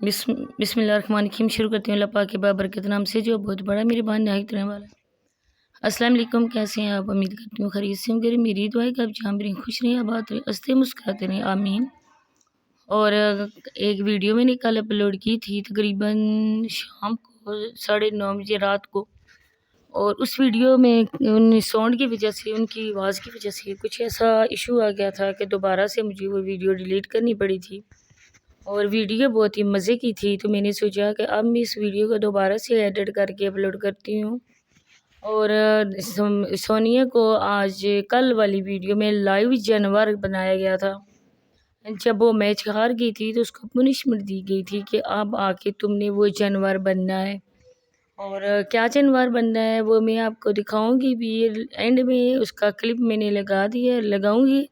بسم اللہ الرحمن الرحیم۔ شروع کرتی ہوں اللہ پاک کے بابرکت نام سے جو بہت بڑا میرے بان نہایت رحم والا ہے۔ السلام علیکم، کیسے ہیں آپ؟ امید کرتی ہوں خیریت سے ہوں گے۔ میری دعا ہے کہ آپ جہاں بھی رہیں خوش رہیں، آباد رہیں، ہنستے مسکراتے رہیں، آمین۔ اور ایک ویڈیو میں نے کل اپلوڈ کی تھی تقریباً شام کو 9:30 بجے رات کو، اور اس ویڈیو میں ان ساؤنڈ کی وجہ سے، ان کی آواز کی وجہ سے کچھ ایسا ایشو آ گیا تھا کہ دوبارہ سے مجھے وہ ویڈیو ڈیلیٹ کرنی پڑی تھی، اور ویڈیو بہت ہی مزے کی تھی، تو میں نے سوچا کہ اب میں اس ویڈیو کو دوبارہ سے ایڈٹ کر کے اپلوڈ کرتی ہوں۔ اور سونیا کو آج کل والی ویڈیو میں لائیو جانور بنایا گیا تھا۔ جب وہ میچ ہار گئی تھی تو اس کو پنشمنٹ دی گئی تھی کہ اب آ کے تم نے وہ جانور بننا ہے، اور کیا جانور بننا ہے وہ میں آپ کو دکھاؤں گی بھی، اینڈ میں اس کا کلپ میں نے لگاؤں گی،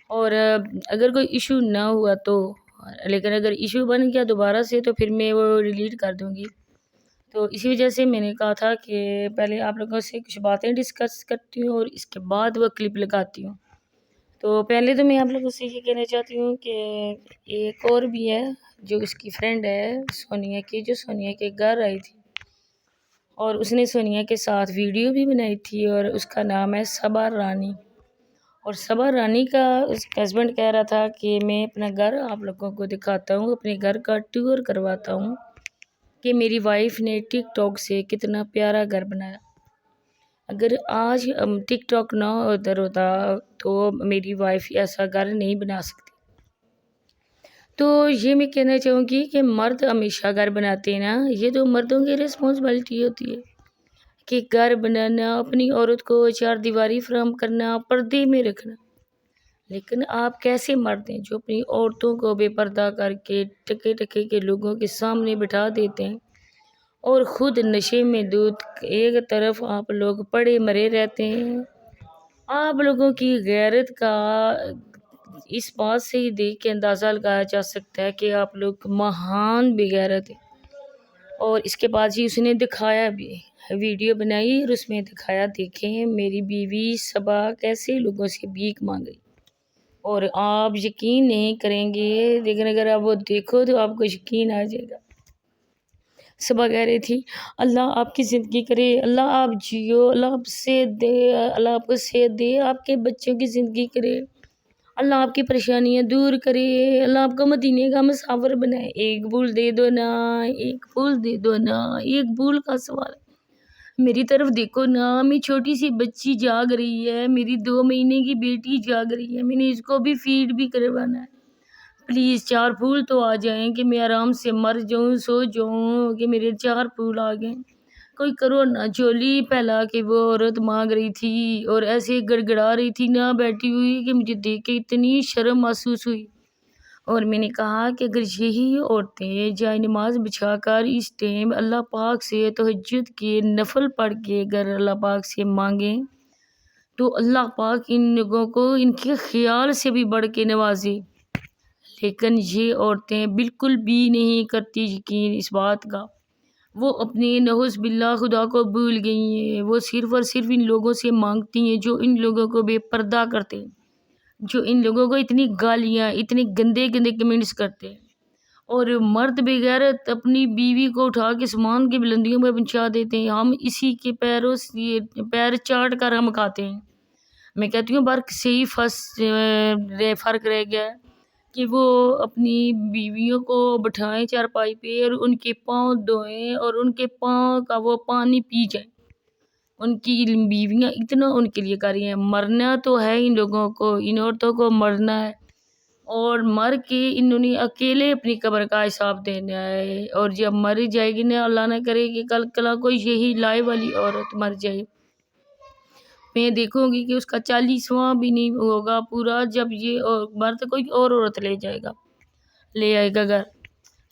اور اگر کوئی ایشو نہ ہوا تو، لیکن اگر ایشو بن گیا دوبارہ سے تو پھر میں وہ ڈیلیٹ کر دوں گی۔ تو اسی وجہ سے میں نے کہا تھا کہ پہلے آپ لوگوں سے کچھ باتیں ڈسکس کرتی ہوں اور اس کے بعد وہ کلپ لگاتی ہوں۔ تو پہلے تو میں آپ لوگوں سے یہ کہنا چاہتی ہوں کہ ایک اور بھی ہے جو اس کی فرینڈ ہے سونیا کی، جو سونیا کے گھر آئی تھی، اور اس نے سونیا کے ساتھ ویڈیو بھی بنائی تھی، اور اس کا نام ہے صبا رانی۔ اور صبا رانی کا اس کا ہسبینڈ کہہ رہا تھا کہ میں اپنا گھر آپ لوگوں کو دکھاتا ہوں، اپنے گھر کا ٹور کرواتا ہوں کہ میری وائف نے ٹک ٹاک سے کتنا پیارا گھر بنایا۔ اگر آج ٹک ٹاک نہ ادھر ہوتا تو میری وائف ایسا گھر نہیں بنا سکتی۔ تو یہ میں کہنا چاہوں گی کہ مرد ہمیشہ گھر بناتے ہیں نا، یہ تو مردوں کی رسپانسبلٹی ہوتی ہے کہ گھر بنانا، اپنی عورت کو چار دیواری فراہم کرنا، پردے میں رکھنا۔ لیکن آپ کیسے مرد ہیں جو اپنی عورتوں کو بے پردہ کر کے ٹکے ٹکے کے لوگوں کے سامنے بٹھا دیتے ہیں، اور خود نشے میں دودھ ایک طرف آپ لوگ پڑے مرے رہتے ہیں۔ آپ لوگوں کی غیرت کا اس بات سے ہی دیکھ کے اندازہ لگایا جا سکتا ہے کہ آپ لوگ مہان بے غیرت ہیں۔ اور اس کے بعد ہی اس نے دکھایا بھی، ویڈیو بنائی اور اس میں دکھایا، دیکھیں میری بیوی صبا کیسے لوگوں سے بھیک مانگی، اور آپ یقین نہیں کریں گے، لیکن اگر آپ وہ دیکھو تو آپ کو یقین آ جائے گا۔ صبا کہہ رہی تھی اللہ آپ کی زندگی کرے، اللہ آپ جیو، اللہ آپ صحت دے، اللہ آپ کو صحت دے، آپ کے بچوں کی زندگی کرے، اللہ آپ کی پریشانیاں دور کرے، اللہ آپ کو مدینے کا مسافر بنائے۔ ایک بھول دے دو نا، ایک بھول دے دو نا، ایک بھول کا سوال ہے۔ میری طرف دیکھو نا، میری چھوٹی سی بچی جاگ رہی ہے، میری 2 مہینے کی بیٹی جاگ رہی ہے، میں نے اس کو بھی فیڈ بھی کروانا ہے۔ پلیز 4 پھول تو آ جائیں کہ میں آرام سے مر جاؤں، سو جاؤں، کہ میرے 4 پھول آ گئے۔ کوئی کرو نا، جھولی پھیلا کے وہ عورت مانگ رہی تھی اور ایسے گڑگڑا رہی تھی نا بیٹھی ہوئی کہ مجھے دیکھ کے اتنی شرم محسوس ہوئی۔ اور میں نے کہا کہ اگر یہی عورتیں جائے نماز بچھا کر اس ٹائم اللہ پاک سے تہجد کے نفل پڑھ کے اگر اللہ پاک سے مانگیں تو اللہ پاک ان لوگوں کو ان کے خیال سے بھی بڑھ کے نوازے۔ لیکن یہ عورتیں بالکل بھی نہیں کرتی یقین اس بات کا، وہ اپنے نعوذ باللہ خدا کو بھول گئی ہیں، وہ صرف اور صرف ان لوگوں سے مانگتی ہیں جو ان لوگوں کو بے پردہ کرتے ہیں، جو ان لوگوں کو اتنی گالیاں، اتنے گندے گندے کمنٹس کرتے ہیں۔ اور مرد بغیرت اپنی بیوی کو اٹھا کے سامان کی بلندیوں میں پہنچا دیتے ہیں، ہم اسی کے پیروں سے پیر چاٹ کر ہم کھاتے ہیں۔ میں کہتی ہوں برق سے ہی فرق رہ گیا ہے کہ وہ اپنی بیویوں کو بٹھائیں چارپائی پہ اور ان کے پاؤں دھوئیں اور ان کے پاؤں کا وہ پانی پی جائیں۔ ان کی بیویاں اتنا ان کے لیے کر رہی ہیں، مرنا تو ہے ان لوگوں کو، ان عورتوں کو مرنا ہے، اور مر کے انہوں نے اکیلے اپنی قبر کا حساب دینا ہے، اور جب مر جائے گی نا، اللہ نہ کرے کہ کل کلا کوئی یہی لائے والی عورت مر جائے، میں دیکھوں گی کہ اس کا 40واں بھی نہیں ہوگا پورا جب یہ مرد کوئی اور عورت لے آئے گا گھر۔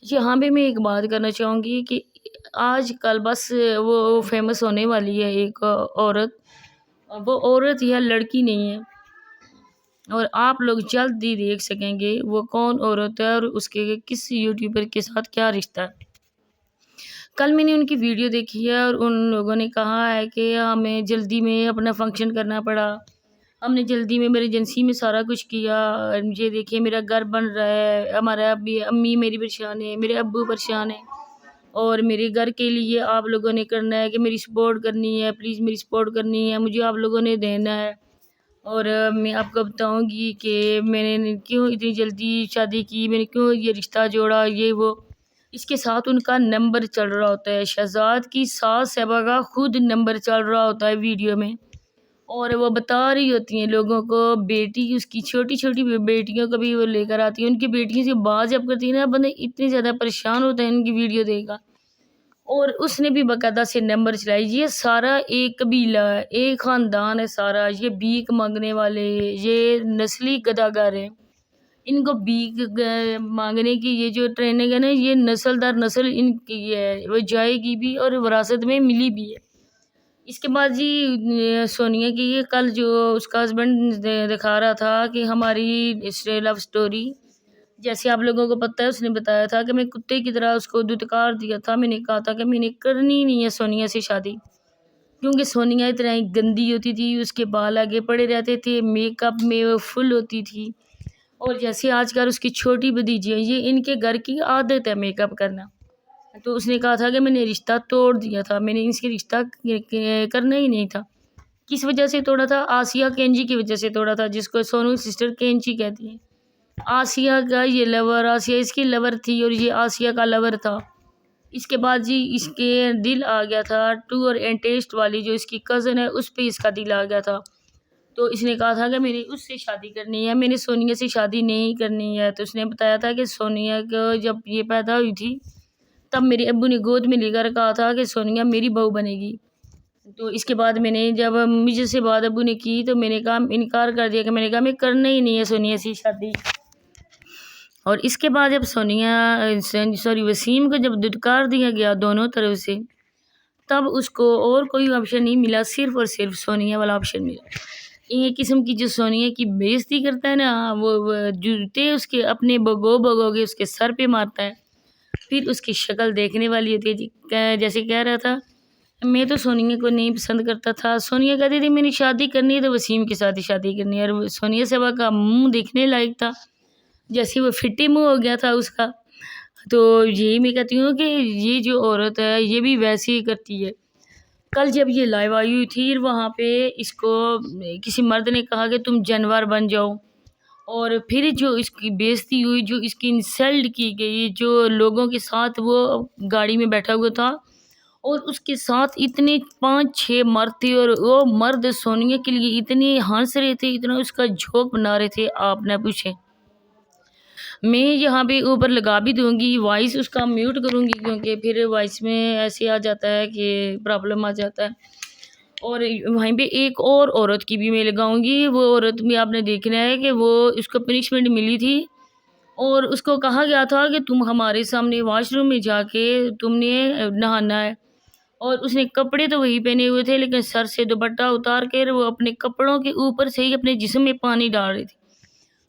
یہاں پہ میں ایک بات کرنا چاہوں گی کہ آج کل بس وہ فیمس ہونے والی ہے ایک عورت، وہ عورت یا لڑکی نہیں ہے، اور آپ لوگ جلد ہی دیکھ سکیں گے وہ کون عورت ہے اور اس کے کس یوٹیوبر کے ساتھ کیا رشتہ ہے۔ کل میں نے ان کی ویڈیو دیکھی ہے اور ان لوگوں نے کہا ہے کہ ہمیں جلدی میں اپنا فنکشن کرنا پڑا، ہم نے جلدی میں ایمرجنسی میں سارا کچھ کیا، یہ دیکھیے میرا گھر بن رہا ہے، ہمارا امی میری پریشان ہے، میرے ابو پریشان ہیں، اور میرے گھر کے لیے آپ لوگوں نے کرنا ہے کہ میری سپورٹ کرنی ہے، پلیز میری سپورٹ کرنی ہے، مجھے آپ لوگوں نے دینا ہے۔ اور میں آپ کو بتاؤں گی کہ میں نے کیوں اتنی جلدی شادی کی، میں نے کیوں یہ رشتہ جوڑا، یہ وہ۔ اس کے ساتھ ان کا نمبر چل رہا ہوتا ہے، شہزاد کی ساس صاحبہ کا خود نمبر چل رہا ہوتا ہے ویڈیو میں، اور وہ بتا رہی ہوتی ہیں لوگوں کو، بیٹی اس کی چھوٹی چھوٹی بیٹیوں کو بھی وہ لے کر آتی ہیں، ان کی بیٹیوں سے بات جب کرتی ہے نا، بندے اتنے زیادہ پریشان ہوتے ہیں ان کی ویڈیو دیکھ کر۔ اور اس نے بھی باقاعدہ سے نمبر چلائی۔ یہ سارا ایک قبیلہ ہے، ایک خاندان ہے سارا، یہ بھیک مانگنے والے، یہ نسلی گداگر ہیں، ان کو بھیک مانگنے کی یہ جو ٹریننگ ہے نا، یہ نسل در نسل ان کی ہے، وہ جائے گی بھی اور وراثت میں ملی بھی ہے۔ اس کے بعد جی سونیا کی یہ کل جو اس کا ہسبینڈ دکھا رہا تھا کہ ہماری لو سٹوری، جیسے آپ لوگوں کو پتہ ہے، اس نے بتایا تھا کہ میں کتے کی طرح اس کو دتکار دیا تھا، میں نے کہا تھا کہ میں نے کرنی نہیں ہے سونیا سے شادی، کیونکہ سونیا اتنا ہی گندی ہوتی تھی، اس کے بال آگے پڑے رہتے تھے، میک اپ میں وہ فل ہوتی تھی، اور جیسے آج کل اس کی چھوٹی بھتیجی ہے، یہ ان کے گھر کی عادت ہے میک اپ کرنا۔ تو اس نے کہا تھا کہ میں نے رشتہ توڑ دیا تھا، میں نے اس کے رشتہ کرنا ہی نہیں تھا۔ کس وجہ سے توڑا تھا؟ آسیہ کینجی کی وجہ سے توڑا تھا، جس کو سونو سسٹر کینجی کہتی ہیں۔ آسیہ کا یہ لور، آسیہ اس کی لور تھی اور یہ آسیہ کا لور تھا۔ اس کے بعد جی اس کے دل آ گیا تھا ٹور اینڈ ٹیسٹ والی جو اس کی کزن ہے، اس پہ اس کا دل آ گیا تھا، تو اس نے کہا تھا کہ میں نے اس سے شادی کرنی ہے، میں نے سونیا سے شادی نہیں کرنی ہے۔ تو اس نے بتایا تھا کہ سونیا کو جب یہ پیدا ہوئی تھی تب میرے ابو نے گود میں لے کر کہا تھا کہ سونیا میری بہو بنے گی۔ تو اس کے بعد میں نے جب مجھے سے بات ابو نے کی تو میں نے کہا، انکار کر دیا کہ میں نے کہا میں کرنا ہی نہیں ہے سونیا سے شادی۔ اور اس کے بعد جب وسیم کو جب دھتکار دیا گیا دونوں طرف سے، تب اس کو اور کوئی آپشن نہیں ملا، صرف اور صرف سونیا والا آپشن ملا۔ ایک قسم کی جو سونیا کی بےعزتی کرتا ہے نا، وہ جوتے اس کے اپنے بگو کے اس کے سر پہ مارتا ہے، پھر اس کی شکل دیکھنے والی ہوتی ہے جی۔ جیسے کہہ رہا تھا میں تو سونیا کو نہیں پسند کرتا تھا، سونیا کہتی تھی میں نے شادی کرنی ہے تو وسیم کے ساتھ ہی شادی کرنی ہے، اور سونیا صاحبہ کا منہ دیکھنے لائق تھا، جیسے وہ فٹی منہ ہو گیا تھا اس کا۔ تو یہی میں کہتی ہوں کہ یہ جو عورت ہے یہ بھی ویسے ہی کرتی ہے۔ کل جب یہ لائیو آئی ہوئی تھی، وہاں پہ اس کو کسی مرد نے کہا کہ تم جانور بن جاؤ، اور پھر جو اس کی بےعزتی ہوئی، جو اس کی انسلٹ کی گئی، جو لوگوں کے ساتھ وہ گاڑی میں بیٹھا ہوا تھا اور اس کے ساتھ اتنے 5-6 مرد تھے، اور وہ مرد سونیا کے لیے اتنے ہنس رہے تھے، اتنا اس کا جھوک بنا رہے تھے، آپ نہ پوچھیں۔ میں یہاں پہ اوپر لگا بھی دوں گی، وائس اس کا میوٹ کروں گی، کیونکہ پھر وائس میں ایسے آ جاتا ہے کہ پرابلم آ جاتا ہے۔ اور وہیں پہ ایک اور عورت کی بھی میں لگاؤں گی، وہ عورت بھی آپ نے دیکھنا ہے کہ وہ اس کو پنشمنٹ ملی تھی، اور اس کو کہا گیا تھا کہ تم ہمارے سامنے واش روم میں جا کے تم نے نہانا ہے، اور اس نے کپڑے تو وہی پہنے ہوئے تھے، لیکن سر سے دوپٹہ اتار کر وہ اپنے کپڑوں کے اوپر سے ہی اپنے جسم میں پانی ڈال رہی تھی،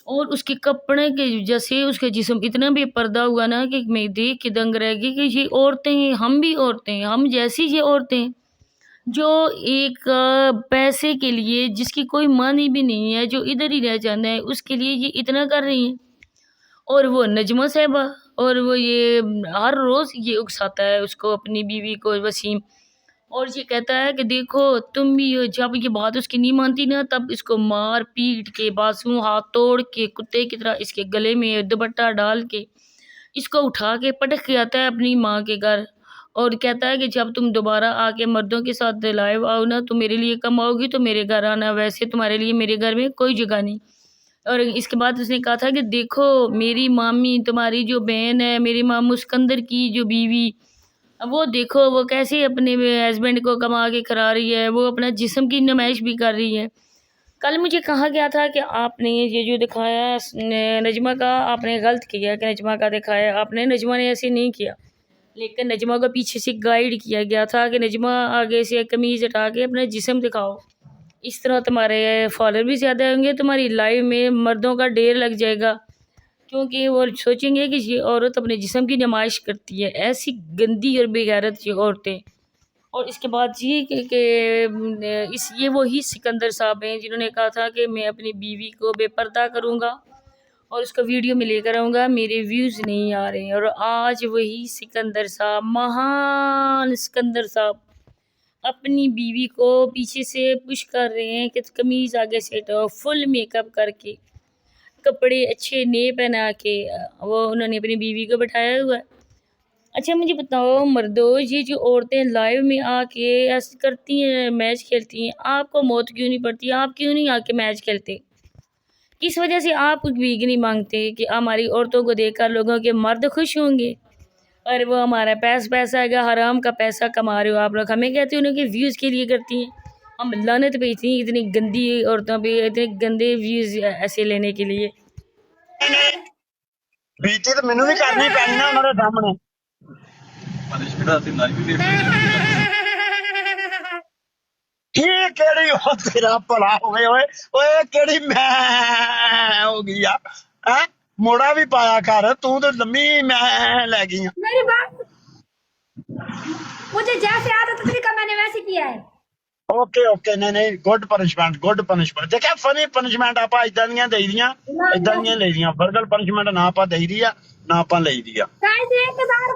اور اس کے کپڑے کے وجہ سے اس کا جسم اتنا بے پردہ ہوا نا کہ میں دیکھ کے دنگ رہ گئی کہ یہ عورتیں ہیں، ہم بھی عورتیں ہیں، ہم جیسی یہ عورتیں ہیں جو ایک پیسے کے لیے، جس کی کوئی معنی بھی نہیں ہے، جو ادھر ہی رہ جانا ہے، اس کے لیے یہ اتنا کر رہی ہیں۔ اور وہ نجمہ صاحبہ، اور وہ یہ ہر روز یہ اکساتا ہے اس کو، اپنی بیوی کو، وسیم، اور یہ کہتا ہے کہ دیکھو تم بھی ہو، جب یہ بات اس کی نہیں مانتی نا تب اس کو مار پیٹ کے، بازو ہاتھ توڑ کے، کتے کی طرح اس کے گلے میں دوپٹہ ڈال کے اس کو اٹھا کے پٹک کے آتا ہے اپنی ماں کے گھر، اور کہتا ہے کہ جب تم دوبارہ آ کے مردوں کے ساتھ لائیو آؤ نا تو میرے لیے کم آؤ گی تو میرے گھر آنا، ویسے تمہارے لیے میرے گھر میں کوئی جگہ نہیں۔ اور اس کے بعد اس نے کہا تھا کہ دیکھو میری مامی، تمہاری جو بہن ہے، میری ماموں اسکندر کی جو بیوی، وہ دیکھو وہ کیسے اپنے ہسبینڈ کو کما کے کھلا رہی ہے، وہ اپنا جسم کی نمائش بھی کر رہی ہے۔ کل مجھے کہا گیا تھا کہ آپ نے یہ جو دکھایا ہے نجمہ کا، آپ نے غلط کیا کہ نجمہ کا دکھایا آپ نے، نجمہ نے ایسے نہیں کیا، لیکن نجمہ کو پیچھے سے گائیڈ کیا گیا تھا کہ نجمہ آگے سے قمیض ہٹا کے اپنا جسم دکھاؤ، اس طرح تمہارے فالوور بھی زیادہ ہوں گے، تمہاری لائف میں مردوں کا ڈھیر لگ جائے گا، کیونکہ وہ سوچیں گے کہ یہ عورت اپنے جسم کی نمائش کرتی ہے، ایسی گندی اور بے غیرت یہ عورتیں۔ اور اس کے بعد یہ کہ یہ وہی سکندر صاحب ہیں جنہوں نے کہا تھا کہ میں اپنی بیوی کو بے پردہ کروں گا اور اس کو ویڈیو میں لے کر آؤں گا، میرے ویوز نہیں آ رہے ہیں۔ اور آج وہی سکندر صاحب، مہان سکندر صاحب، اپنی بیوی کو پیچھے سے پش کر رہے ہیں کہ قمیض آگے سے ہٹاؤ، فل میک اپ کر کے، کپڑے اچھے نئے پہنا کے وہ انہوں نے اپنی بیوی کو بٹھایا ہوا ہے۔ اچھا مجھے بتاؤ مردو، یہ جو عورتیں لائیو میں آ کے ایسے کرتی ہیں، میچ کھیلتی ہیں، آپ کو موت کیوں نہیں پڑتی؟ آپ کیوں نہیں آ کے میچ کھیلتے؟ کس وجہ سے آپ بھیگ نہیں مانگتے کہ ہماری عورتوں کو دیکھ کر لوگوں کے مرد خوش ہوں گے؟ اور وہ ہمارا پیسہ ہے، حرام کا پیسہ کما رہے ہو آپ لوگ، ہمیں کہتے ہیں کہ ویوز کے لیے کرتی ہیں۔ ہم لعنت بھیجتی ہیں اتنی گندی عورتوں پہ، اتنے گندے ویوز ایسے لینے کے لیے۔ بیٹی تو مینوں بھی کرنی پینی نا انہاں دے سامنے۔ یہ کیڑی ہو تیرا بھلا ہوئے ہوئے اوئے کیڑی میں ہو گئی ہے موڑا بھی پایا کر تو لمبی میں لے گئی ہوں۔ میری بات مجھے جیسے عادت طریقہ میں نے ویسے کیا ہے۔ اوکے اوکے نہیں گڈ پنشمنٹ دیکھا فنی پنشمنٹ آپ ادا دیاں دئی دیاں ادا دیاں لئی دیاں، برگل پنشمنٹ نہ آپ دئی دی نہ آپ لئی دی۔ گائز انتظار